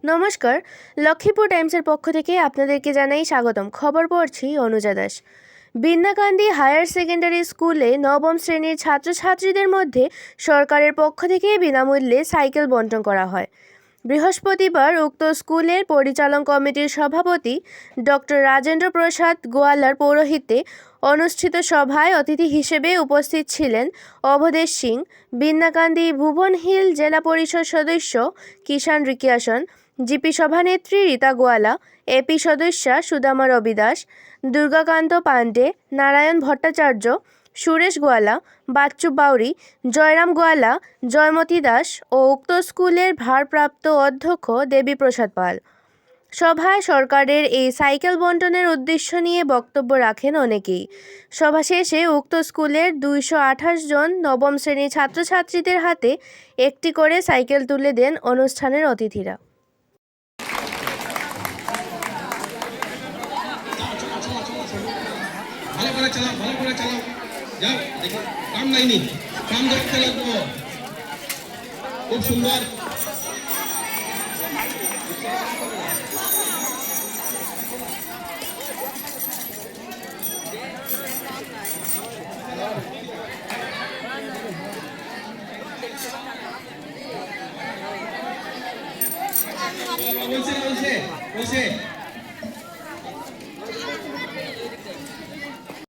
নমস্কার, লক্ষ্মীপুর টাইমসের পক্ষ থেকে আপনাদেরকে জানাই স্বাগতম। খবর পড়ছি অনুজা দাস। বিন্নাকান্দি হায়ার সেকেন্ডারি স্কুলে নবম শ্রেণীর ছাত্রছাত্রীদের মধ্যে সরকারের পক্ষ থেকে বিনামূল্যে সাইকেল বণ্টন করা হয়। বৃহস্পতিবার উক্ত স্কুলের পরিচালন কমিটির সভাপতি ডক্টর রাজেন্দ্র প্রসাদ গোয়ালার পৌরোহিত্যে অনুষ্ঠিত সভায় অতিথি হিসেবে উপস্থিত ছিলেন অভদেশ সিং, বিন্নাকান্দি ভুবন হিল জেলা পরিষদ সদস্য কিষাণ রিকিয়াসন, জিপি সভানেত্রী রীতা গোয়ালা, এপি সদস্যা সুদামা রবি দাস, দুর্গাকান্ত পাণ্ডে, নারায়ণ ভট্টাচার্য, সুরেশ গোয়ালা, বাচ্চু বাউরি, জয়রাম গোয়ালা, জয়মতী দাস ও উক্ত স্কুলের ভারপ্রাপ্ত অধ্যক্ষ দেবীপ্রসাদ পাল। সভায় সরকারের এই সাইকেল বণ্টনের উদ্দেশ্য নিয়ে বক্তব্য রাখেন অনেকেই। সভা শেষে উক্ত স্কুলের 228 জন নবম শ্রেণীর ছাত্রছাত্রীদের হাতে একটি করে সাইকেল তুলে দেন অনুষ্ঠানের অতিথিরা। ভালো করে চালাও যাও দেখো কাম লাইনি কাম দেখতে লাগবো খুব সুন্দর বসে